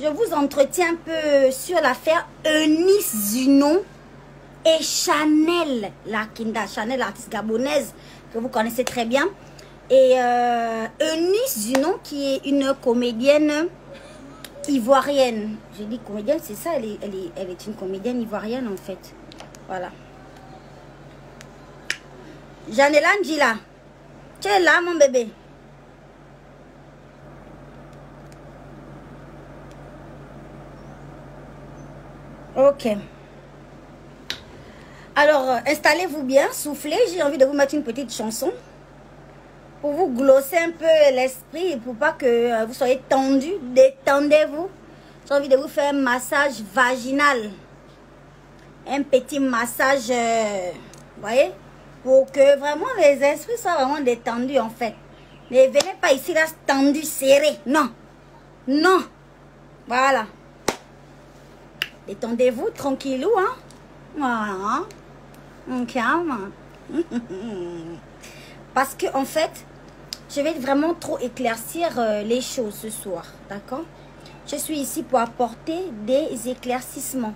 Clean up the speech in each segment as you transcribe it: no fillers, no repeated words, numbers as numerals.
Je vous entretiens un peu sur l'affaire Eunice Zunon et Chanel Lakinda. Chanel, l'artiste gabonaise que vous connaissez très bien. Et Eunice Zunon qui est une comédienne ivoirienne. J'ai dit comédienne, c'est ça, elle est une comédienne ivoirienne en fait. Voilà. Janela Ndjila, tu es là mon bébé? Ok. Alors, installez-vous bien, soufflez. J'ai envie de vous mettre une petite chanson pour vous glosser un peu l'esprit et pour pas que vous soyez tendu. Détendez-vous. J'ai envie de vous faire un massage vaginal. Un petit massage, vous voyez, pour que vraiment les esprits soient vraiment détendus en fait. Ne venez pas ici là tendu, serré. Non. Non. Voilà. Détendez-vous, tranquillou, hein. Voilà. On calme. Parce que, en fait, je vais vraiment trop éclaircir les choses ce soir. D'accord? Je suis ici pour apporter des éclaircissements.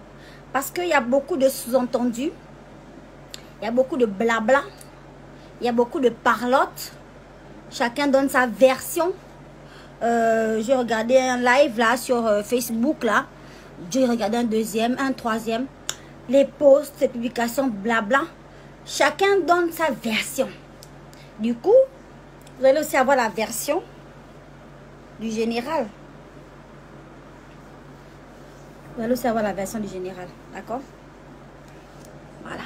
Parce qu'il y a beaucoup de sous-entendus. Il y a beaucoup de blabla. Il y a beaucoup de parlotte. Chacun donne sa version. J'ai regardé un live là sur Facebook là. J'ai regardé un deuxième, un troisième. Les posts, les publications, blabla. Chacun donne sa version. Du coup, vous allez aussi avoir la version du général. Vous allez aussi avoir la version du général. D'accord? Voilà.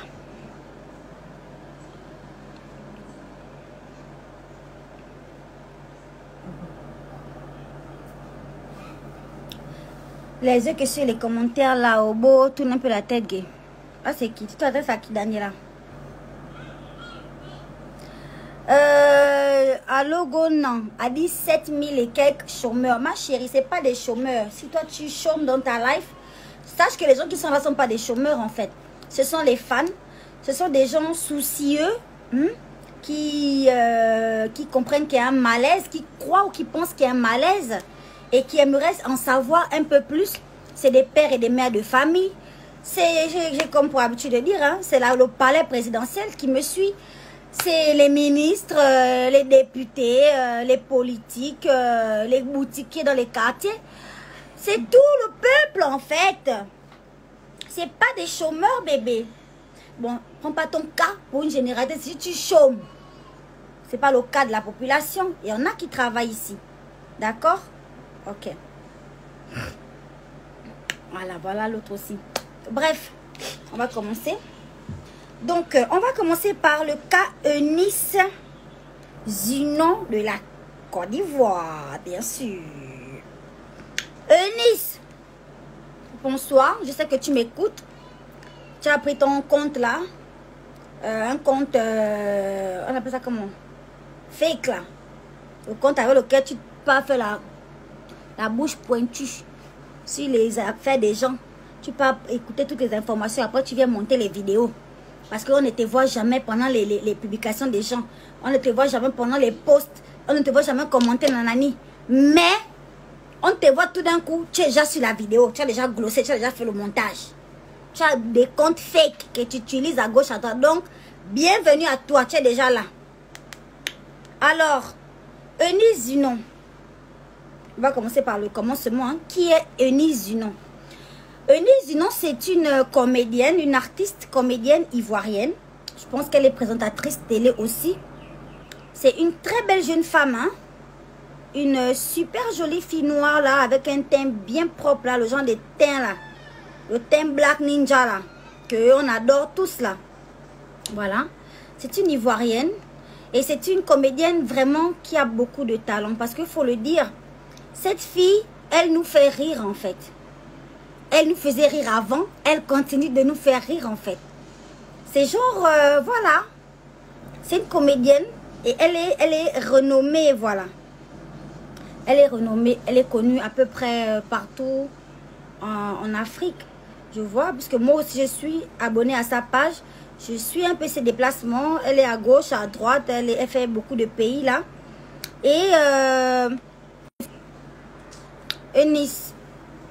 Les yeux que sur les commentaires là au beau, tourne un peu la tête gay. Ah, c'est qui? Tu t'adresses à qui, Daniela? Allô, Gonan a dit 7000 et quelques chômeurs. Ma chérie, c'est pas des chômeurs. Si toi tu chômes dans ta life, sache que les gens qui sont là ne sont pas des chômeurs en fait. Ce sont les fans. Ce sont des gens soucieux qui comprennent qu'il y a un malaise, qui croient ou qui pensent qu'il y a un malaise et qui aimeraient en savoir un peu plus. C'est des pères et des mères de famille. J'ai comme pour habitude de dire, hein, c'est là le palais présidentiel qui me suit. C'est les ministres, les députés, les politiques, les boutiquiers dans les quartiers. C'est tout le peuple en fait. C'est pas des chômeurs, bébé. Bon, prends pas ton cas pour une généralité. Si tu chômes, c'est pas le cas de la population. Il y en a qui travaillent ici. D'accord? Ok. Voilà, voilà l'autre aussi. Bref, on va commencer. Donc, on va commencer par le cas Eunice Zunon de la Côte d'Ivoire, bien sûr. Eunice, bonsoir, je sais que tu m'écoutes. Tu as pris ton compte là. Un compte, on appelle ça comment? Fake là. Le compte avec lequel tu peux faire la bouche pointue sur les affaires des gens. Tu peux écouter toutes les informations. Après, tu viens monter les vidéos. Parce qu'on ne te voit jamais pendant les publications des gens. On ne te voit jamais pendant les posts. On ne te voit jamais commenter nanani. Mais, on te voit tout d'un coup. Tu es déjà sur la vidéo. Tu as déjà glossé. Tu as déjà fait le montage. Tu as des comptes fake que tu utilises à gauche, à droite. Donc, bienvenue à toi. Tu es déjà là. Alors, Eunice Zunon. On va commencer par le commencement. Hein. Qui est Eunice Zunon? Eunice Zunon, c'est une comédienne, une artiste comédienne ivoirienne. Je pense qu'elle est présentatrice télé aussi. C'est une très belle jeune femme. Hein? Une super jolie fille noire là, avec un teint bien propre là, le genre de teint là. Le teint Black Ninja là, qu'on adore tous là. Voilà. C'est une ivoirienne. Et c'est une comédienne vraiment qui a beaucoup de talent. Parce qu'il faut le dire, cette fille, elle nous fait rire en fait. Elle nous faisait rire avant, elle continue de nous faire rire en fait. C'est genre, voilà. C'est une comédienne et elle est renommée, voilà. Elle est renommée, elle est connue à peu près partout en Afrique. Je vois, parce que moi aussi je suis abonnée à sa page. Je suis un peu ses déplacements. Elle est à gauche, à droite, elle fait beaucoup de pays là. Et Eunice,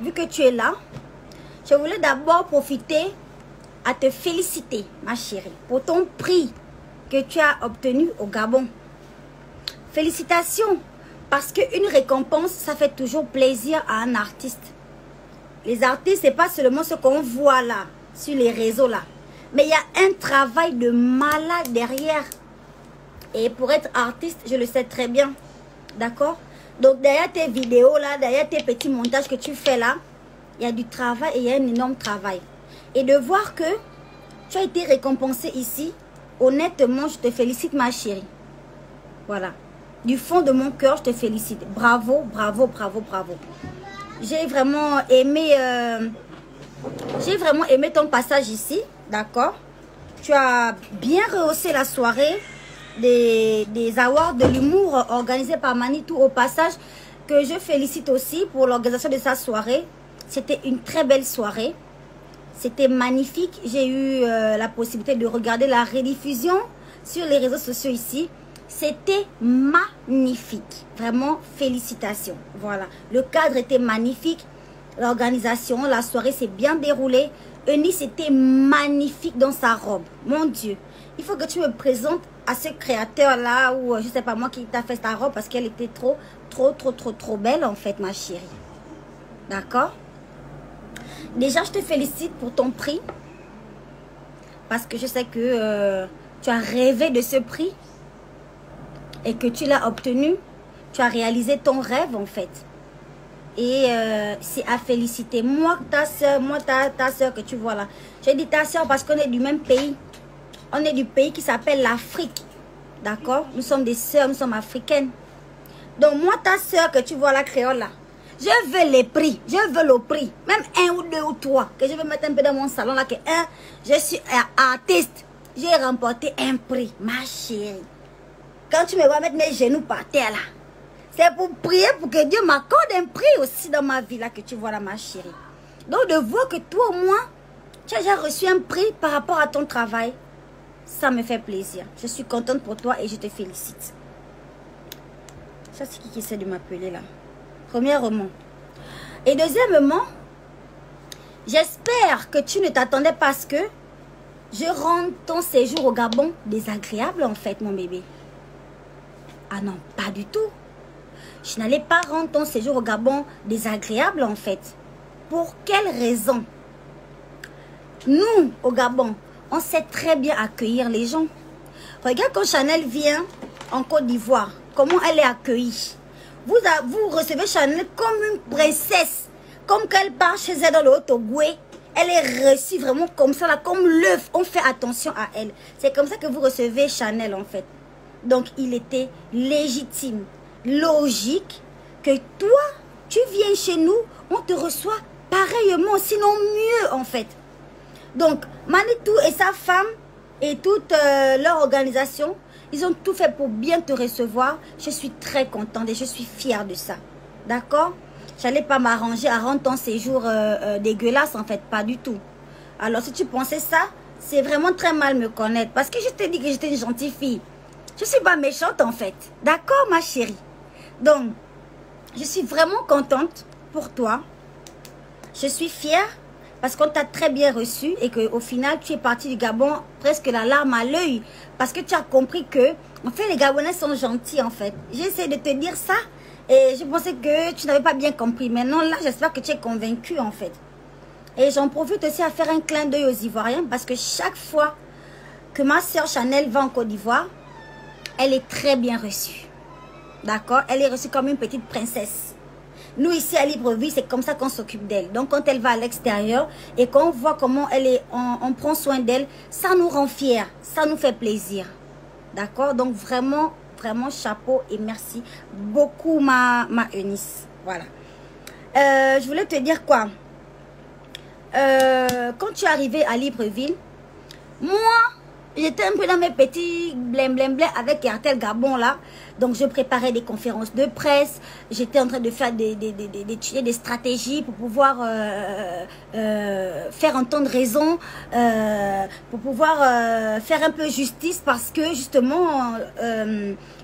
vu que tu es là, je voulais d'abord profiter à te féliciter, ma chérie, pour ton prix que tu as obtenu au Gabon. Félicitations, parce qu'une récompense, ça fait toujours plaisir à un artiste. Les artistes, c'est pas seulement ce qu'on voit là, sur les réseaux là. Mais il y a un travail de malade derrière. Et pour être artiste, je le sais très bien. D'accord? Donc derrière tes vidéos là, derrière tes petits montages que tu fais là, il y a du travail et il y a un énorme travail. Et de voir que tu as été récompensé ici, honnêtement, je te félicite ma chérie. Voilà. Du fond de mon cœur, je te félicite. Bravo, bravo, bravo, bravo. J'ai vraiment aimé ton passage ici. D'accord? Tu as bien rehaussé la soirée des awards de l'humour organisés par Manitou au passage, que je félicite aussi pour l'organisation de sa soirée. C'était une très belle soirée. C'était magnifique. J'ai eu la possibilité de regarder la rediffusion sur les réseaux sociaux ici. C'était magnifique. Vraiment, félicitations. Voilà. Le cadre était magnifique. L'organisation, la soirée s'est bien déroulée. Eunice était magnifique dans sa robe. Mon Dieu. Il faut que tu me présentes à ce créateur-là, ou je ne sais pas moi qui t'a fait ta robe, parce qu'elle était trop belle en fait, ma chérie. D'accord? Déjà, je te félicite pour ton prix. Parce que je sais que tu as rêvé de ce prix. Et que tu l'as obtenu. Tu as réalisé ton rêve en fait. Et c'est à féliciter. Moi, ta soeur que tu vois là. J'ai dit ta soeur parce qu'on est du même pays. On est du pays qui s'appelle l'Afrique. D'accord? Nous sommes des sœurs, nous sommes africaines. Donc moi, ta soeur que tu vois là, créole là. Je veux les prix. Je veux le prix. Même un ou deux ou trois. Que je vais mettre un peu dans mon salon là. Que je suis artiste. J'ai remporté un prix. Ma chérie. Quand tu me vois mettre mes genoux par terre là. C'est pour prier pour que Dieu m'accorde un prix aussi dans ma vie là. Que tu vois là, ma chérie. Donc de voir que toi au moins, tu as déjà reçu un prix par rapport à ton travail. Ça me fait plaisir. Je suis contente pour toi et je te félicite. Ça, c'est qui essaie de m'appeler là? Premièrement. Et deuxièmement, j'espère que tu ne t'attendais pas à ce que je rende ton séjour au Gabon désagréable en fait, mon bébé. Ah non, pas du tout. Je n'allais pas rendre ton séjour au Gabon désagréable en fait. Pour quelle raison? Nous, au Gabon, on sait très bien accueillir les gens. Regarde quand Chanel vient en Côte d'Ivoire, comment elle est accueillie. Vous recevez Chanel comme une princesse. Comme qu'elle part chez elle dans le Haut-Ogooué. Elle est reçue vraiment comme ça, là, comme l'œuf. On fait attention à elle. C'est comme ça que vous recevez Chanel en fait. Donc il était légitime, logique que toi, tu viens chez nous, on te reçoit pareillement, sinon mieux en fait. Donc, Manitou et sa femme et toute leur organisation, ils ont tout fait pour bien te recevoir. Je suis très contente et je suis fière de ça. D'accord? Je n'allais pas m'arranger à rendre ton séjour dégueulasse, en fait, pas du tout. Alors, si tu pensais ça, c'est vraiment très mal me connaître. Parce que je t'ai dit que j'étais une gentille fille. Je ne suis pas méchante, en fait. D'accord, ma chérie? Donc, je suis vraiment contente pour toi. Je suis fière. Parce qu'on t'a très bien reçu et qu'au final, tu es parti du Gabon presque la larme à l'œil. Parce que tu as compris que, en fait, les Gabonais sont gentils, en fait. J'essaie de te dire ça et je pensais que tu n'avais pas bien compris. Maintenant, là, j'espère que tu es convaincu, en fait. Et j'en profite aussi à faire un clin d'œil aux Ivoiriens parce que chaque fois que ma soeur Chanel va en Côte d'Ivoire, elle est très bien reçue. D'accord? Elle est reçue comme une petite princesse. Nous, ici à Libreville, c'est comme ça qu'on s'occupe d'elle. Donc, quand elle va à l'extérieur et qu'on voit comment elle est, on prend soin d'elle, ça nous rend fiers. Ça nous fait plaisir. D'accord? Donc, vraiment, vraiment, chapeau et merci beaucoup, ma Eunice. Voilà. Je voulais te dire quoi? Quand tu es arrivé à Libreville, moi, j'étais un peu dans mes petits blém avec Cartel Gabon là. Donc, je préparais des conférences de presse. J'étais en train de faire d'étudier des stratégies pour pouvoir faire entendre raison, pour pouvoir faire un peu justice parce que, justement,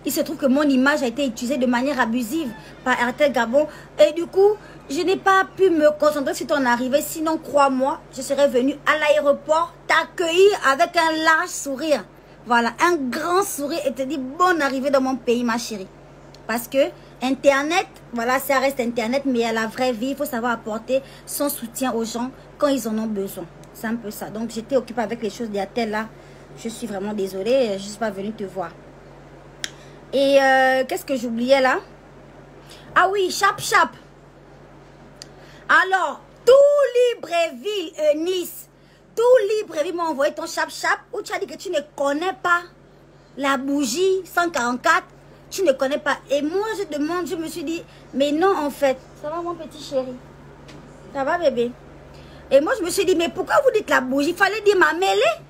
il se trouve que mon image a été utilisée de manière abusive par RTL Gabon. Et du coup, je n'ai pas pu me concentrer sur ton arrivée. Sinon, crois-moi, je serais venue à l'aéroport t'accueillir avec un large sourire. Voilà, un grand sourire et te dire bonne arrivée dans mon pays, ma chérie. Parce que Internet, voilà, ça reste Internet, mais à la vraie vie, il faut savoir apporter son soutien aux gens quand ils en ont besoin. C'est un peu ça. Donc, j'étais occupée avec les choses d'Yatel là. Je suis vraiment désolée, je ne suis pas venue te voir. Et qu'est-ce que j'oubliais là? Ah oui, Chap Chap. Alors, tout Libreville, Nice, tout Libreville m'a envoyé ton Chap Chap où tu as dit que tu ne connais pas la bougie 144. Tu ne connais pas. Et moi, je demande, je me suis dit, mais non, en fait. Ça va, mon petit chéri? Ça va, bébé? Et moi, je me suis dit, mais pourquoi vous dites la bougie? Il fallait dire ma mêlée.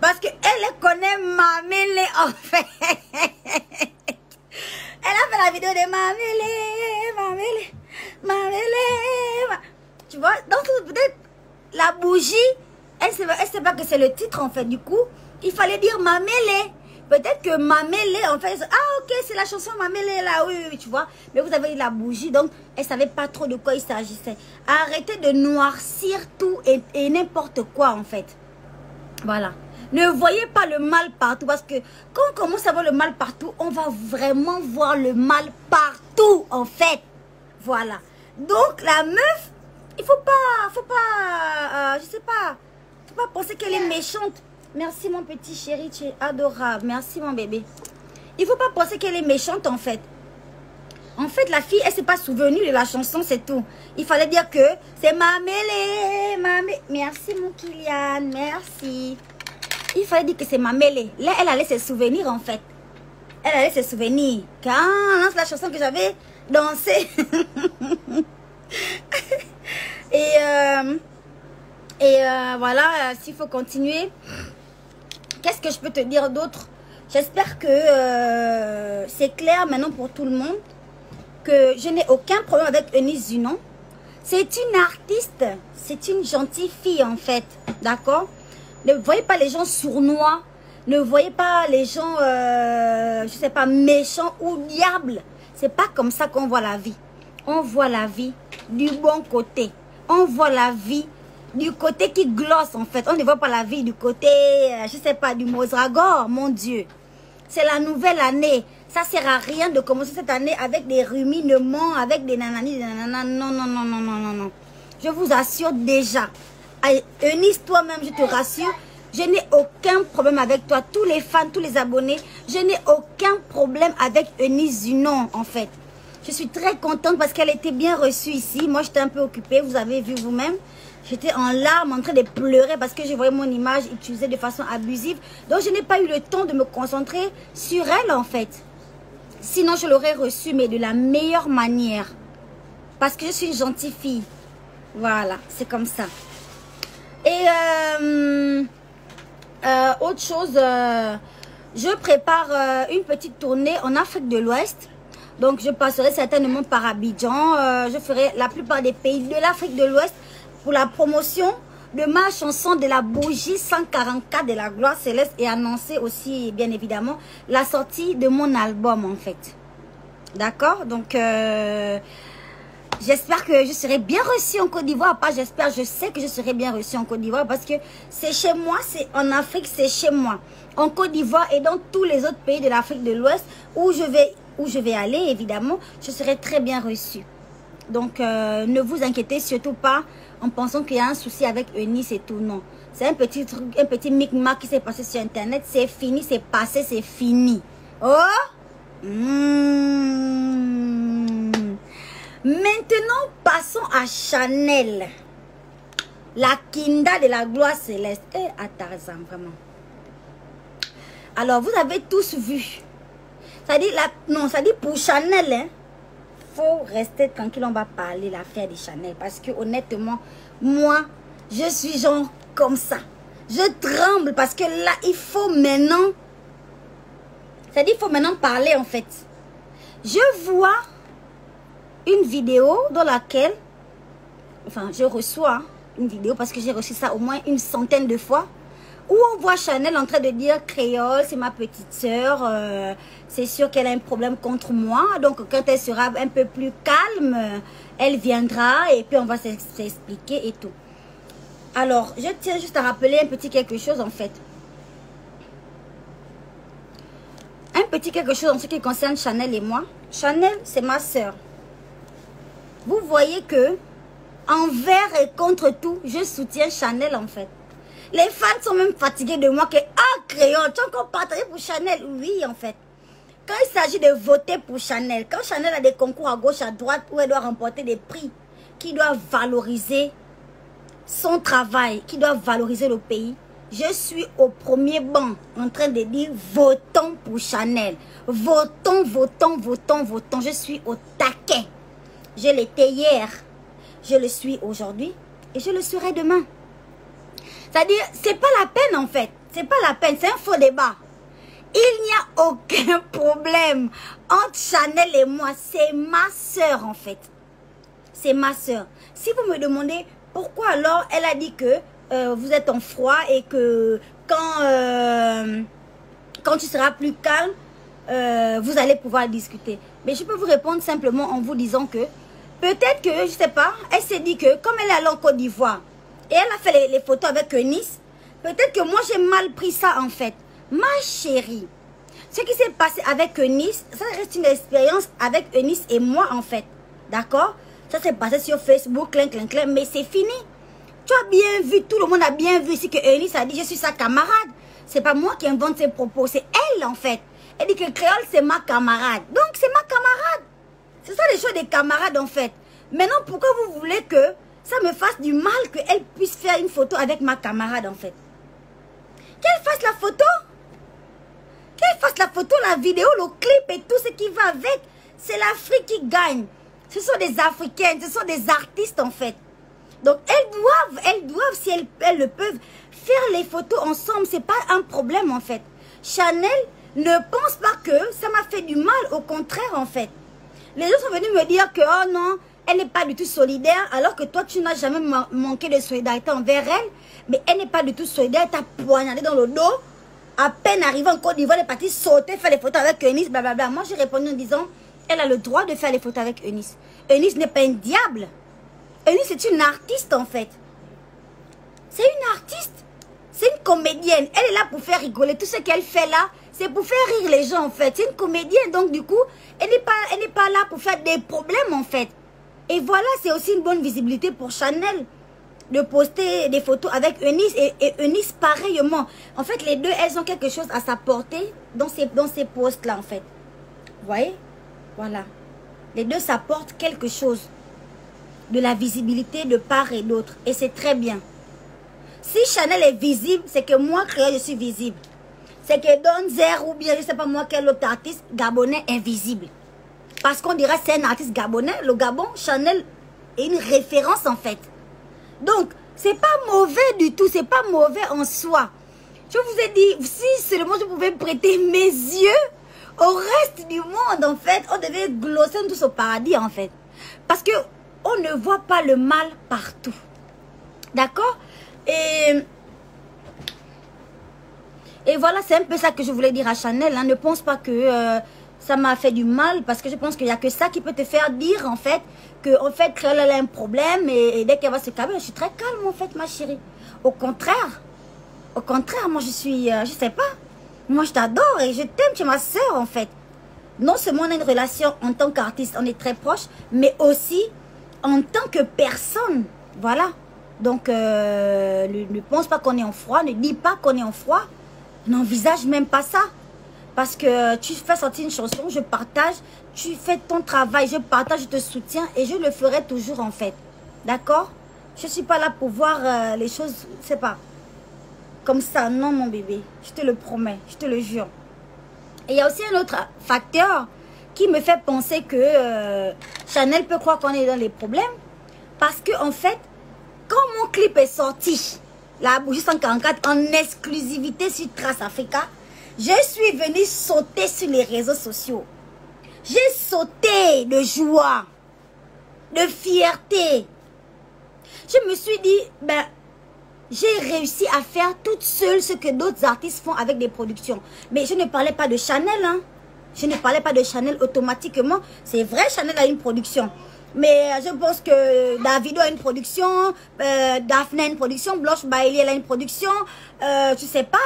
Parce qu'elle connaît ma mêlée, en fait. Elle a fait la vidéo de ma mêlée, ma mêlée, ma mêlée. Tu vois, donc peut-être la bougie, elle sait pas que c'est le titre, en fait. Du coup, il fallait dire ma mêlée. Peut-être que ma mêlée, en fait, ah ok, c'est la chanson ma mêlée là, oui, oui, tu vois. Mais vous avez dit la bougie, donc elle savait pas trop de quoi il s'agissait. Arrêtez de noircir tout et n'importe quoi, en fait. Voilà. Ne voyez pas le mal partout, parce que quand on commence à voir le mal partout, on va vraiment voir le mal partout, en fait. Voilà. Donc, la meuf, il faut pas, je sais pas, faut pas penser qu'elle est méchante. Merci mon petit chéri, tu es adorable. Merci mon bébé. Il faut pas penser qu'elle est méchante en fait. En fait, la fille, elle s'est pas souvenue de la chanson, c'est tout. Il fallait dire que c'est ma mêlée, ma mêlée. Merci mon Kylian, merci. Il fallait dire que c'est ma mêlée. Là, elle allait se souvenir en fait. Elle allait se souvenir. Quand c'est la chanson que j'avais dansée. Et voilà, s'il faut continuer. Qu'est-ce que je peux te dire d'autre? J'espère que c'est clair maintenant pour tout le monde que je n'ai aucun problème avec Eunice Zunon. C'est une artiste, c'est une gentille fille en fait, d'accord? Ne voyez pas les gens sournois, ne voyez pas les gens, je sais pas, méchants ou diables. C'est pas comme ça qu'on voit la vie. On voit la vie du bon côté. On voit la vie du côté qui glosse en fait. On ne voit pas la vie du côté, je sais pas, du Mozragor, mon Dieu. C'est la nouvelle année. Ça sert à rien de commencer cette année avec des ruminements, avec des nanani, des nananas. Non, non, non, non, non, non, non. Je vous assure déjà. Eunice, toi-même, je te rassure, je n'ai aucun problème avec toi. Tous les fans, tous les abonnés, je n'ai aucun problème avec Eunice Zunon en fait. Je suis très contente parce qu'elle était bien reçue ici. Moi, j'étais un peu occupée, vous avez vu vous-même. J'étais en larmes, en train de pleurer parce que je voyais mon image utilisée de façon abusive. Donc, je n'ai pas eu le temps de me concentrer sur elle, en fait. Sinon, je l'aurais reçue, mais de la meilleure manière. Parce que je suis une gentille fille. Voilà, c'est comme ça. Et, autre chose, je prépare une petite tournée en Afrique de l'Ouest. Donc, je passerai certainement par Abidjan. Je ferai la plupart des pays de l'Afrique de l'Ouest pour la promotion de ma chanson de la bougie 144 de la gloire céleste et annoncer aussi, bien évidemment, la sortie de mon album, en fait. D'accord? Donc, j'espère que je serai bien reçue en Côte d'Ivoire. Pas j'espère, je sais que je serai bien reçue en Côte d'Ivoire parce que c'est chez moi, c'est en Afrique, c'est chez moi. En Côte d'Ivoire et dans tous les autres pays de l'Afrique de l'Ouest où je vais aller, évidemment, je serai très bien reçue. Donc, ne vous inquiétez surtout pas en pensant qu'il y a un souci avec Eunice et tout. Non, c'est un petit truc, un petit micmac qui s'est passé sur Internet. C'est fini, c'est passé, c'est fini. Oh! Maintenant, passons à Chanel. La Kinda de la gloire céleste. Et à Tarzan, vraiment. Alors, vous avez tous vu. Ça dit, non, ça dit pour Chanel, hein. Faut rester tranquille, on va parler l'affaire de Chanel. Parce que honnêtement, moi, je suis genre comme ça. Je tremble parce que là, il faut maintenant... Ça dit, il faut maintenant parler en fait. Je vois une vidéo dans laquelle, enfin, je reçois une vidéo parce que j'ai reçu ça au moins une centaine de fois, où on voit Chanel en train de dire Créole, c'est ma petite sœur, c'est sûr qu'elle a un problème contre moi, donc quand elle sera un peu plus calme, elle viendra et puis on va s'expliquer et tout. Alors, je tiens juste à rappeler un petit quelque chose en fait. Un petit quelque chose en ce qui concerne Chanel et moi. Chanel, c'est ma sœur. Vous voyez que, envers et contre tout, je soutiens Chanel en fait. Les fans sont même fatigués de moi que, ah, Créole, tu as encore partagé pour Chanel? Oui, en fait. Quand il s'agit de voter pour Chanel, quand Chanel a des concours à gauche, à droite, où elle doit remporter des prix qui doivent valoriser son travail, qui doivent valoriser le pays, je suis au premier banc en train de dire votons pour Chanel. Votons, votons, votons, votons. Je suis au taquet. Je l'étais hier, je le suis aujourd'hui et je le serai demain. C'est-à-dire, c'est pas la peine en fait. C'est pas la peine, c'est un faux débat. Il n'y a aucun problème entre Chanel et moi. C'est ma soeur en fait. C'est ma soeur. Si vous me demandez pourquoi alors elle a dit que vous êtes en froid et que quand tu seras plus calme, vous allez pouvoir discuter. Mais je peux vous répondre simplement en vous disant que peut-être que, je sais pas, elle s'est dit que comme elle est allée en Côte d'Ivoire et elle a fait les photos avec Eunice, peut-être que moi j'ai mal pris ça en fait. Ma chérie, ce qui s'est passé avec Eunice, ça reste une expérience avec Eunice et moi en fait. D'accord? Ça s'est passé sur Facebook, clin, clin, clin, mais c'est fini. Tu as bien vu, tout le monde a bien vu ici que Eunice a dit je suis sa camarade. C'est pas moi qui invente ses propos, c'est elle en fait. Elle dit que Créole c'est ma camarade. Donc c'est ma camarade. C'est ça les choses des camarades en fait. Maintenant pourquoi vous voulez que ça me fasse du mal qu'elle puisse faire une photo avec ma camarade en fait? Qu'elle fasse la photo. Qu'elle fasse la photo, la vidéo, le clip et tout ce qui va avec. C'est l'Afrique qui gagne. Ce sont des Africaines, ce sont des artistes en fait. Donc elles doivent, si elles le peuvent, faire les photos ensemble. C'est pas un problème en fait. Chanel ne pense pas que ça m'a fait du mal, au contraire en fait. Les gens sont venus me dire que oh non, elle n'est pas du tout solidaire, alors que toi tu n'as jamais manqué de solidarité envers elle. Mais elle n'est pas du tout solidaire, elle t'a poignardé dans le dos. À peine arrivée en Côte d'Ivoire, elle est partie sauter, faire les photos avec Eunice, blablabla. Moi j'ai répondu en disant, elle a le droit de faire les photos avec Eunice. Eunice n'est pas un diable. Eunice c'est une artiste en fait. C'est une artiste. C'est une comédienne. Elle est là pour faire rigoler. Tout ce qu'elle fait là, c'est pour faire rire les gens en fait. C'est une comédienne. Donc du coup, elle n'est pas là pour faire des problèmes en fait. Et voilà, c'est aussi une bonne visibilité pour Chanel de poster des photos avec Eunice et Eunice pareillement. En fait, les deux, elles ont quelque chose à s'apporter dans ces posts là en fait. Vous voyez? Voilà. Les deux s'apportent quelque chose. De la visibilité de part et d'autre. Et c'est très bien. Si Chanel est visible, c'est que moi, Créole, je suis visible. C'est que Don Zer ou bien, je ne sais pas moi, quel autre artiste gabonais invisible. Parce qu'on dirait c'est un artiste gabonais. Le Gabon, Chanel est une référence en fait. Donc, c'est pas mauvais du tout. C'est pas mauvais en soi. Je vous ai dit, si seulement je pouvais prêter mes yeux au reste du monde en fait, on devait glosser tous au paradis en fait. Parce que on ne voit pas le mal partout. D'accord? Et voilà, c'est un peu ça que je voulais dire à Chanel. Hein. Ne pense pas que ça m'a fait du mal, parce que je pense qu'il n'y a que ça qui peut te faire dire en fait que en fait Créole a un problème et dès qu'elle va se calmer, je suis très calme en fait ma chérie. Au contraire, moi je suis, je sais pas, moi je t'adore et je t'aime, tu es ma soeur en fait. Non seulement on a une relation en tant qu'artiste, on est très proches, mais aussi en tant que personne, voilà. Donc, ne pense pas qu'on est en froid, ne dis pas qu'on est en froid, n'envisage même pas ça. Parce que tu fais sortir une chanson, je partage, tu fais ton travail, je partage, je te soutiens et je le ferai toujours en fait. D'accord? Je ne suis pas là pour voir les choses, c'est pas comme ça, non mon bébé, je te le promets, je te le jure. Et il y a aussi un autre facteur qui me fait penser que Chanel peut croire qu'on est dans les problèmes. Parce que en fait, quand mon clip est sorti, la bougie 144 en exclusivité sur Trace Africa, je suis venue sauter sur les réseaux sociaux. J'ai sauté de joie, de fierté. Je me suis dit, ben, j'ai réussi à faire toute seule ce que d'autres artistes font avec des productions. Mais je ne parlais pas de Chanel, hein. Je ne parlais pas de Chanel automatiquement. C'est vrai, Chanel a une production. Mais je pense que Davido a une production, Daphne a une production, Blanche Bailey elle a une production. Je sais pas.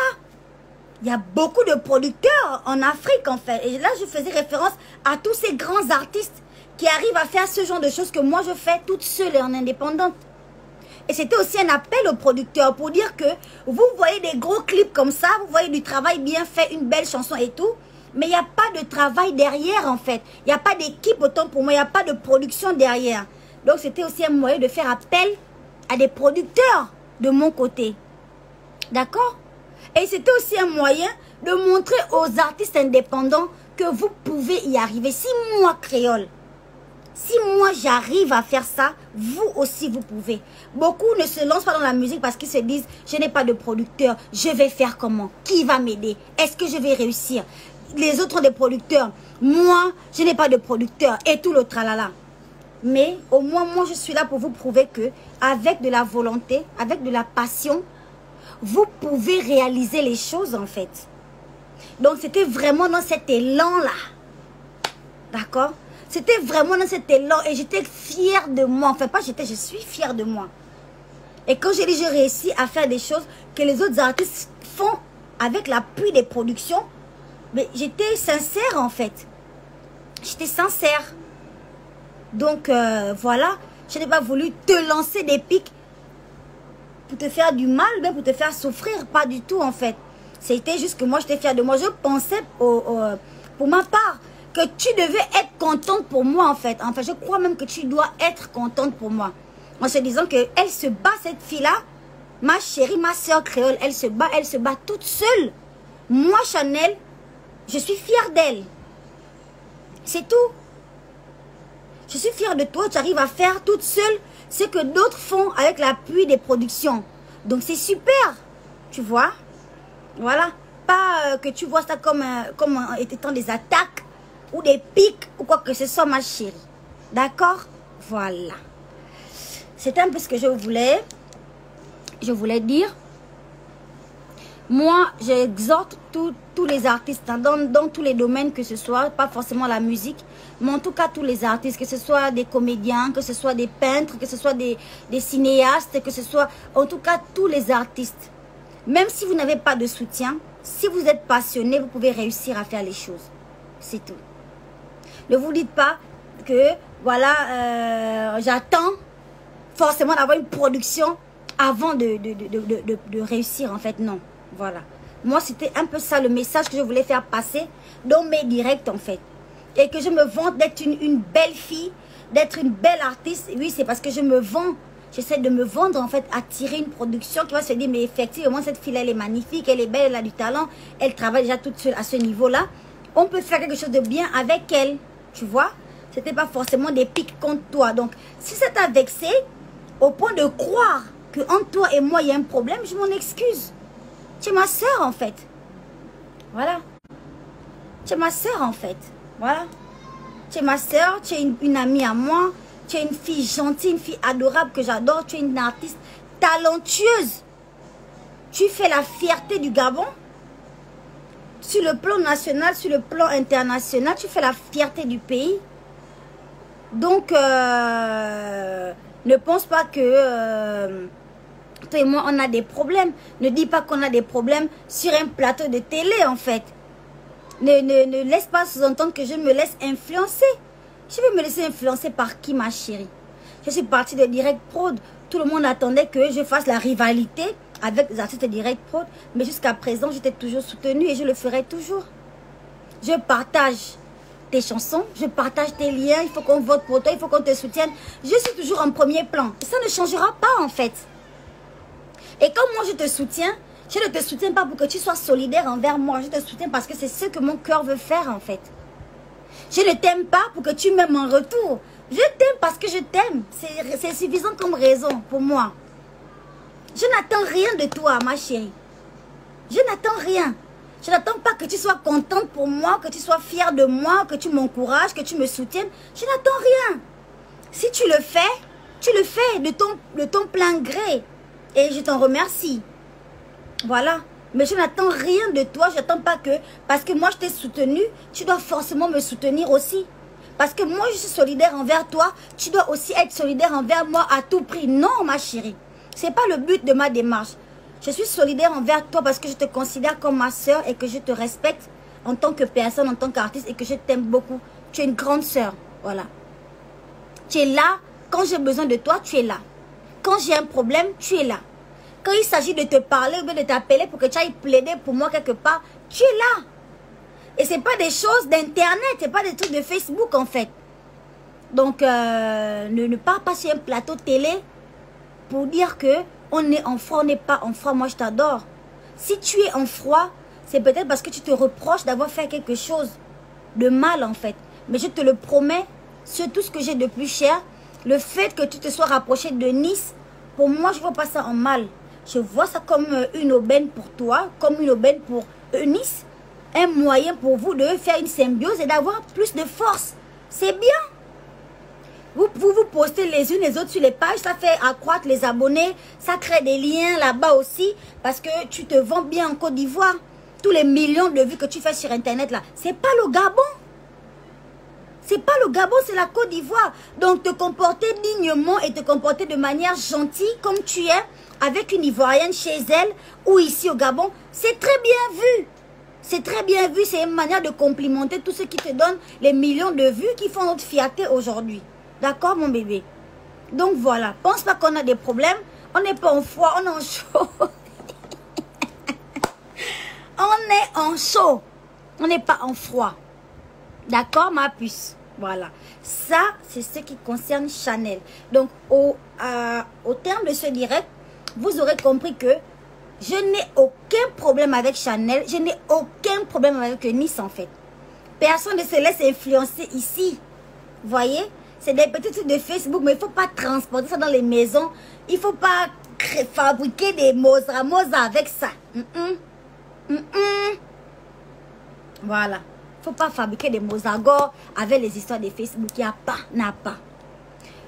Il y a beaucoup de producteurs en Afrique en fait. Et là, je faisais référence à tous ces grands artistes qui arrivent à faire ce genre de choses que moi je fais toute seule et en indépendante. Et c'était aussi un appel aux producteurs pour dire que vous voyez des gros clips comme ça, vous voyez du travail bien fait, une belle chanson et tout. Mais il n'y a pas de travail derrière en fait. Il n'y a pas d'équipe autant pour moi, il n'y a pas de production derrière. Donc c'était aussi un moyen de faire appel à des producteurs de mon côté. D'accord? Et c'était aussi un moyen de montrer aux artistes indépendants que vous pouvez y arriver. Si moi, créole, si moi j'arrive à faire ça, vous aussi vous pouvez. Beaucoup ne se lancent pas dans la musique parce qu'ils se disent, je n'ai pas de producteur, je vais faire comment? Qui va m'aider? Est-ce que je vais réussir? Les autres ont des producteurs. Moi, je n'ai pas de producteur. Et tout le tralala. Mais au moins, moi, je suis là pour vous prouver que avec de la volonté, avec de la passion, vous pouvez réaliser les choses en fait. Donc, c'était vraiment dans cet élan-là. D'accord? C'était vraiment dans cet élan. Et j'étais fière de moi. Enfin, pas j'étais, je suis fière de moi. Et quand j'ai dit, j'ai réussi à faire des choses que les autres artistes font avec l'appui des productions, mais j'étais sincère en fait. J'étais sincère. Donc voilà, je n'ai pas voulu te lancer des pics pour te faire du mal, mais pour te faire souffrir. Pas du tout en fait. C'était juste que moi j'étais fière de moi. Je pensais pour ma part que tu devais être contente pour moi en fait. Enfin, je crois même que tu dois être contente pour moi. En se disant qu'elle se bat cette fille-là, ma chérie, ma soeur créole, elle se bat toute seule. Moi Chanel, je suis fière d'elle. C'est tout. Je suis fière de toi. Tu arrives à faire toute seule ce que d'autres font avec l'appui des productions. Donc c'est super. Tu vois? Voilà. Pas que tu vois ça comme étant des attaques ou des pics ou quoi que ce soit, ma chérie. D'accord? Voilà. C'est un peu ce que je voulais dire. Moi, j'exhorte tous les artistes hein, dans tous les domaines, que ce soit, pas forcément la musique, mais en tout cas tous les artistes, que ce soit des comédiens, que ce soit des peintres, que ce soit des cinéastes, que ce soit, en tout cas tous les artistes. Même si vous n'avez pas de soutien, si vous êtes passionné, vous pouvez réussir à faire les choses. C'est tout. Ne vous dites pas que, voilà, j'attends forcément d'avoir une production avant de réussir, en fait, non. Voilà. Moi, c'était un peu ça le message que je voulais faire passer dans mes directs, en fait. Et que je me vante d'être une belle fille, d'être une belle artiste. Oui, c'est parce que je me vends. J'essaie de me vendre, en fait, attirer une production qui va se dire, mais effectivement, cette fille, elle est magnifique, elle est belle, elle a du talent, elle travaille déjà toute seule à ce niveau-là. On peut faire quelque chose de bien avec elle, tu vois. C'était pas forcément des pics contre toi. Donc, si ça t'a vexé, au point de croire qu'entre toi et moi, il y a un problème, je m'en excuse. Tu es ma soeur, en fait. Voilà. Tu es ma soeur, en fait. Voilà. Tu es ma soeur, tu es une amie à moi. Tu es une fille gentille, une fille adorable que j'adore. Tu es une artiste talentueuse. Tu fais la fierté du Gabon. Sur le plan national, sur le plan international, tu fais la fierté du pays. Donc, ne pense pas que... toi et moi, on a des problèmes. Ne dis pas qu'on a des problèmes sur un plateau de télé, en fait. Ne laisse pas sous-entendre que je me laisse influencer. Je vais me laisser influencer par qui, ma chérie? Je suis partie de Direct Prod. Tout le monde attendait que je fasse la rivalité avec les artistes de Direct Prod. Mais jusqu'à présent, je t'ai toujours soutenue et je le ferai toujours. Je partage tes chansons, je partage tes liens. Il faut qu'on vote pour toi, il faut qu'on te soutienne. Je suis toujours en premier plan. Et ça ne changera pas, en fait. Et comme moi je te soutiens, je ne te soutiens pas pour que tu sois solidaire envers moi. Je te soutiens parce que c'est ce que mon cœur veut faire en fait. Je ne t'aime pas pour que tu m'aimes en retour. Je t'aime parce que je t'aime. C'est suffisant comme raison pour moi. Je n'attends rien de toi, ma chérie. Je n'attends rien. Je n'attends pas que tu sois contente pour moi, que tu sois fière de moi, que tu m'encourages, que tu me soutiennes. Je n'attends rien. Si tu le fais de ton plein gré. Et je t'en remercie. Voilà. Mais je n'attends rien de toi. Je n'attends pas que... Parce que moi, je t'ai soutenu, tu dois forcément me soutenir aussi. Parce que moi, je suis solidaire envers toi. Tu dois aussi être solidaire envers moi à tout prix. Non, ma chérie. Ce n'est pas le but de ma démarche. Je suis solidaire envers toi parce que je te considère comme ma soeur et que je te respecte en tant que personne, en tant qu'artiste et que je t'aime beaucoup. Tu es une grande soeur. Voilà. Tu es là. Quand j'ai besoin de toi, tu es là. Quand j'ai un problème, tu es là. Quand il s'agit de te parler ou de t'appeler pour que tu ailles plaider pour moi quelque part, tu es là. Et ce n'est pas des choses d'internet, ce n'est pas des trucs de Facebook en fait. Donc, ne pars pas sur un plateau télé pour dire que on est en froid, on n'est pas en froid. Moi, je t'adore. Si tu es en froid, c'est peut-être parce que tu te reproches d'avoir fait quelque chose de mal, en fait. Mais je te le promets, c'est tout ce que j'ai de plus cher. Le fait que tu te sois rapproché de Nice, pour moi, je ne vois pas ça en mal. Je vois ça comme une aubaine pour toi, comme une aubaine pour Nice. Un moyen pour vous de faire une symbiose et d'avoir plus de force. C'est bien. Vous postez les unes les autres sur les pages, ça fait accroître les abonnés, ça crée des liens là-bas aussi, parce que tu te vends bien en Côte d'Ivoire. Tous les millions de vues que tu fais sur Internet là, c'est pas le Gabon. C'est pas le Gabon, c'est la Côte d'Ivoire. Donc te comporter dignement et te comporter de manière gentille comme tu es, avec une Ivoirienne chez elle ou ici au Gabon, c'est très bien vu. C'est très bien vu, c'est une manière de complimenter tous ceux qui te donnent les millions de vues qui font notre fierté aujourd'hui. D'accord, mon bébé? Donc voilà, pense pas qu'on a des problèmes. On n'est pas en froid, on est en chaud. On est en chaud. On n'est pas en froid. D'accord, ma puce? Voilà. Ça, c'est ce qui concerne Chanel. Donc, au terme de ce direct, vous aurez compris que je n'ai aucun problème avec Chanel. Je n'ai aucun problème avec Nice, en fait. Personne ne se laisse influencer ici. Vous voyez? C'est des petits trucs de Facebook, mais il ne faut pas transporter ça dans les maisons. Il ne faut pas fabriquer des moza avec ça. Voilà. Il ne faut pas fabriquer des mozagors avec les histoires de Facebook. Il n'y a pas, n'a pas.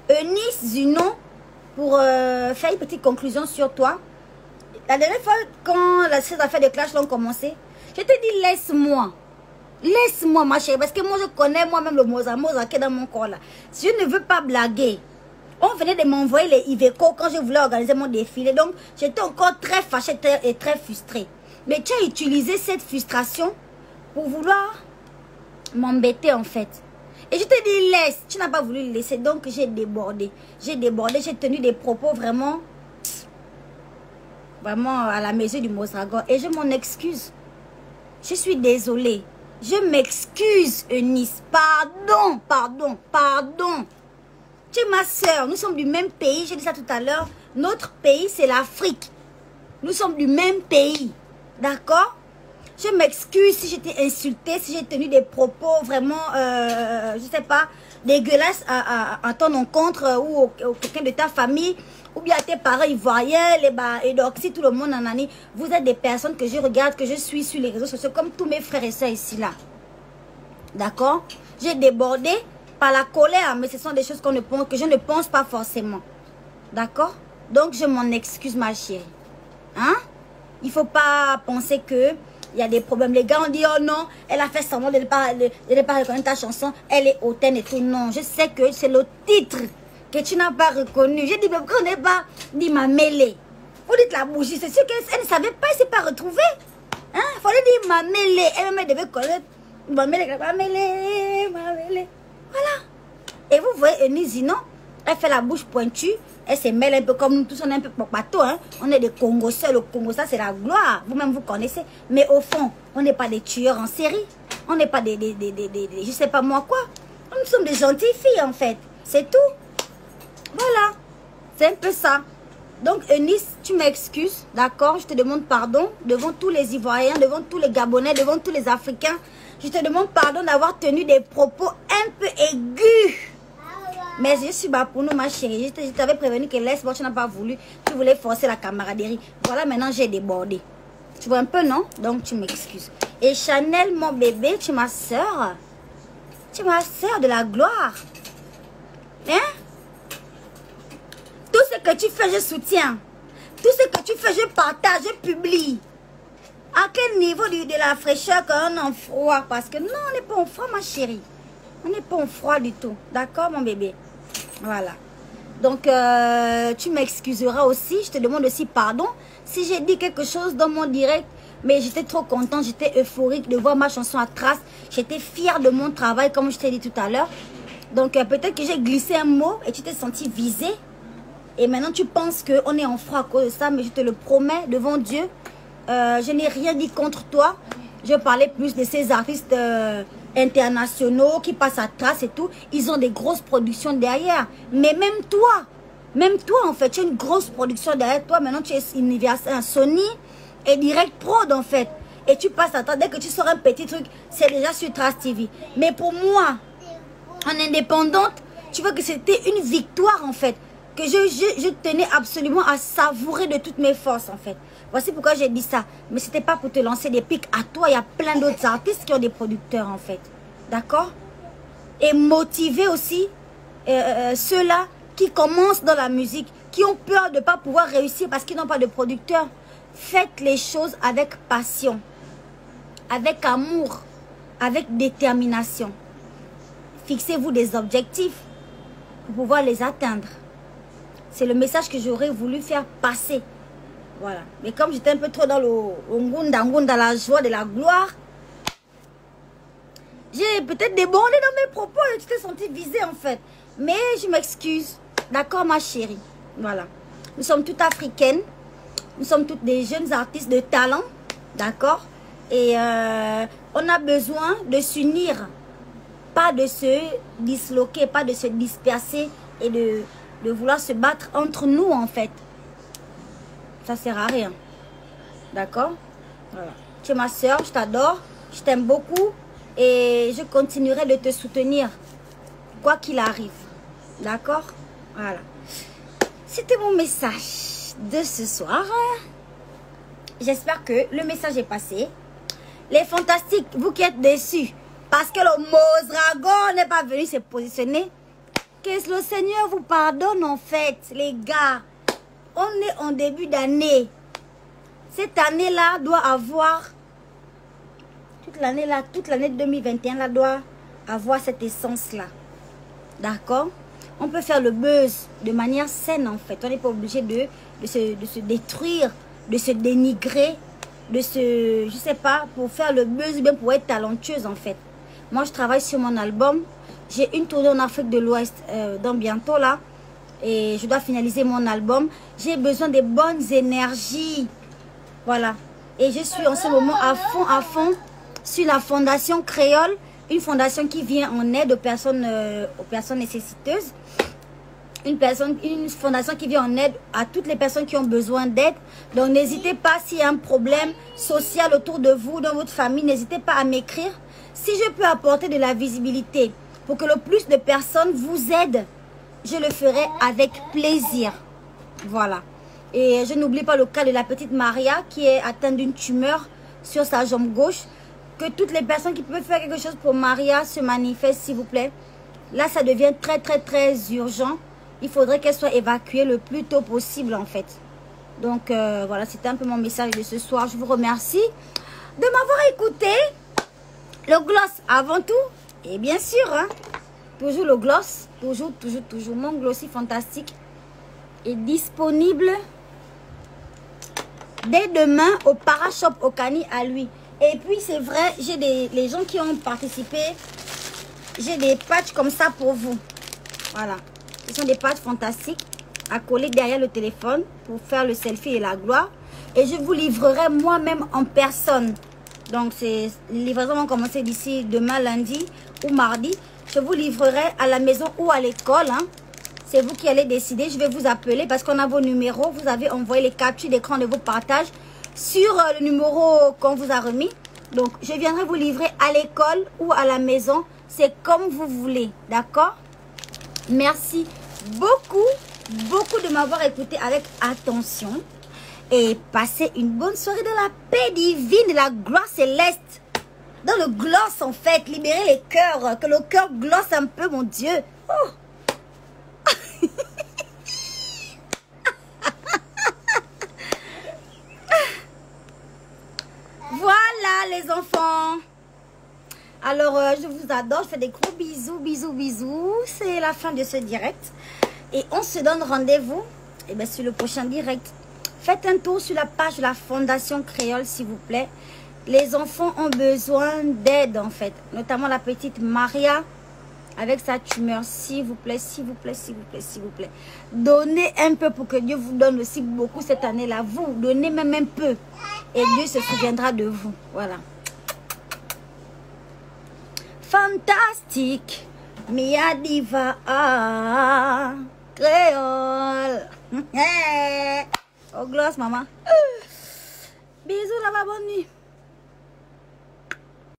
Eunice Zunon, pour faire une petite conclusion sur toi. La dernière fois, quand ces affaires de clash l'ont commencé, je te dis laisse-moi. Laisse-moi, ma chérie, parce que moi, je connais moi-même le moza qui est dans mon corps là. Si je ne veux pas blaguer, on venait de m'envoyer les Iveco quand je voulais organiser mon défilé. Donc, j'étais encore très fâchée et très frustrée. Mais tu as utilisé cette frustration pour vouloir m'embêter en fait. Et je te dis laisse, tu n'as pas voulu le laisser, donc j'ai débordé. J'ai tenu des propos vraiment à la mesure du Mozragon. Et je m'en excuse. Je suis désolée. Je m'excuse, Eunice. Pardon. Tu es ma soeur. Nous sommes du même pays. J'ai dit ça tout à l'heure. Notre pays, c'est l'Afrique. Nous sommes du même pays. D'accord? Je m'excuse si j'étais insultée, si j'ai tenu des propos vraiment, je sais pas, dégueulasses à ton encontre ou quelqu'un de ta famille. Ou bien tes parents ivoiriens, et donc si tout le monde en a dit, vous êtes des personnes que je regarde, que je suis sur les réseaux sociaux, comme tous mes frères et soeurs ici là. D'accord? J'ai débordé par la colère, mais ce sont des choses que je ne pense pas forcément. D'accord? Donc je m'en excuse, ma chérie. Hein? Il ne faut pas penser que il y a des problèmes. Les gars ont dit, oh non, elle a fait semblant de ne pas reconnaître ta chanson, elle est hautaine et tout. Non, je sais que c'est le titre que tu n'as pas reconnu. J'ai dit, mais pourquoi on n'est pas dit ma mêlée? Vous dites la bougie, c'est sûr qu'elle ne savait pas, elle ne s'est pas retrouvée. Hein? Il fallait dire ma mêlée. Elle-même devait connaître ma mêlée. Voilà. Et vous voyez, Eunice, non? Elle fait la bouche pointue. Elle se mêle un peu comme nous tous, on est un peu bateau. Hein? On est des Congos seuls. Le Congo, ça c'est la gloire. Vous-même, vous connaissez. Mais au fond, on n'est pas des tueurs en série. On n'est pas des je sais pas moi quoi. Nous sommes des gentilles filles en fait. C'est tout. Voilà, c'est un peu ça. Donc Eunice, tu m'excuses, d'accord? Je te demande pardon devant tous les Ivoiriens, devant tous les Gabonais, devant tous les Africains. Je te demande pardon d'avoir tenu des propos un peu aigus. Mais je suis bas pour nous, ma chérie. Je t'avais prévenu que laisse-moi, tu n'as pas voulu. Tu voulais forcer la camaraderie. Voilà, maintenant j'ai débordé. Tu vois un peu, non? Donc, tu m'excuses. Et Chanel, mon bébé, tu es ma soeur. Tu es ma soeur de la gloire. Hein? Tout ce que tu fais, je soutiens. Tout ce que tu fais, je partage, je publie. À quel niveau de la fraîcheur qu'on est en froid? Parce que non, on n'est pas en froid, ma chérie. On n'est pas en froid du tout. D'accord, mon bébé? Voilà. Donc, tu m'excuseras aussi. Je te demande aussi pardon si j'ai dit quelque chose dans mon direct. Mais j'étais trop contente, j'étais euphorique de voir ma chanson à trace. J'étais fière de mon travail, comme je t'ai dit tout à l'heure. Donc, peut-être que j'ai glissé un mot et tu t'es senti visée. Et maintenant, tu penses qu'on est en froid à cause de ça. Mais je te le promets devant Dieu. Je n'ai rien dit contre toi. Je parlais plus de ces artistes internationaux qui passent à trace et tout. Ils ont des grosses productions derrière. Mais même toi en fait, tu as une grosse production derrière toi. Maintenant, tu es Universal, Sony et Direct Prod en fait. Et tu passes à trace. Dès que tu sors un petit truc, c'est déjà sur Trace TV. Mais pour moi, en indépendante, tu vois que c'était une victoire en fait. Que je tenais absolument à savourer de toutes mes forces en fait. Voici pourquoi j'ai dit ça. Mais c'était pas pour te lancer des pics à toi. Il y a plein d'autres artistes qui ont des producteurs en fait. D'accord? Et motiver aussi ceux-là qui commencent dans la musique, qui ont peur de ne pas pouvoir réussir parce qu'ils n'ont pas de producteur. Faites les choses avec passion, avec amour, avec détermination. Fixez-vous des objectifs pour pouvoir les atteindre. C'est le message que j'aurais voulu faire passer. Voilà. Mais comme j'étais un peu trop dans dans la joie de la gloire, j'ai peut-être débordé dans mes propos et tu t'es senti visée en fait. Mais je m'excuse. D'accord, ma chérie? Voilà. Nous sommes toutes africaines. Nous sommes toutes des jeunes artistes de talent. D'accord? Et on a besoin de s'unir. Pas de se disloquer, pas de se disperser et de vouloir se battre entre nous en fait. Ça sert à rien. D'accord? Voilà. Tu es ma soeur, je t'adore, je t'aime beaucoup et je continuerai de te soutenir quoi qu'il arrive. D'accord? Voilà. C'était mon message de ce soir. J'espère que le message est passé. Les fantastiques, vous qui êtes déçus parce que le Mozdragon n'est pas venu se positionner, que le Seigneur vous pardonne en fait, les gars. On est en début d'année. Cette année-là doit avoir, toute l'année 2021 là doit avoir cette essence-là. D'accord? On peut faire le buzz de manière saine en fait. On n'est pas obligé de se détruire, de se dénigrer, de se, je sais pas, pour faire le buzz, bien pour être talentueuse en fait. Moi, je travaille sur mon album. J'ai une tournée en Afrique de l'Ouest dans bientôt là. Et je dois finaliser mon album. J'ai besoin de bonnes énergies. Voilà. Et je suis en ce moment à fond sur la fondation Créole. Une fondation qui vient en aide aux personnes nécessiteuses. Une fondation qui vient en aide à toutes les personnes qui ont besoin d'aide. Donc n'hésitez pas, s'il y a un problème social autour de vous, dans votre famille, n'hésitez pas à m'écrire. Si je peux apporter de la visibilité pour que le plus de personnes vous aident, je le ferai avec plaisir. Voilà. Et je n'oublie pas le cas de la petite Maria qui est atteinte d'une tumeur sur sa jambe gauche. Que toutes les personnes qui peuvent faire quelque chose pour Maria se manifestent, s'il vous plaît. Là, ça devient très, très, très urgent. Il faudrait qu'elle soit évacuée le plus tôt possible, en fait. Donc, voilà, c'était un peu mon message de ce soir. Je vous remercie de m'avoir écouté. Le gloss avant tout. Et bien sûr, hein, toujours le gloss. Toujours. Mon glossy fantastique est disponible dès demain au Parashop Okani à lui. Et puis, c'est vrai, j'ai les gens qui ont participé. J'ai des patchs comme ça pour vous. Voilà. Ce sont des patchs fantastiques à coller derrière le téléphone pour faire le selfie et la gloire. Et je vous livrerai moi-même en personne. Donc, les livraisons vont commencer d'ici demain, lundi ou mardi. Je vous livrerai à la maison ou à l'école. Hein. C'est vous qui allez décider. Je vais vous appeler parce qu'on a vos numéros. Vous avez envoyé les captures d'écran de vos partages sur le numéro qu'on vous a remis. Donc, je viendrai vous livrer à l'école ou à la maison. C'est comme vous voulez. D'accord? Merci beaucoup de m'avoir écouté avec attention. Et passez une bonne soirée dans la paix divine, de la gloire céleste. Dans le gloss en fait, libérez les cœurs, que le cœur glosse un peu, mon Dieu. Oh. Voilà les enfants. Alors je vous adore, je fais des gros bisous, bisous, bisous. C'est la fin de ce direct. Et on se donne rendez-vous sur le prochain direct. Faites un tour sur la page de la Fondation Créole s'il vous plaît. Les enfants ont besoin d'aide en fait. Notamment la petite Maria avec sa tumeur. S'il vous plaît, s'il vous plaît, s'il vous plaît, s'il vous plaît. Donnez un peu pour que Dieu vous donne aussi beaucoup cette année-là. Vous, donnez même un peu. Et Dieu se souviendra de vous. Voilà. Fantastique. Mia Diva Créole. Oh, gloss, maman. Bisous là-bas, bonne nuit.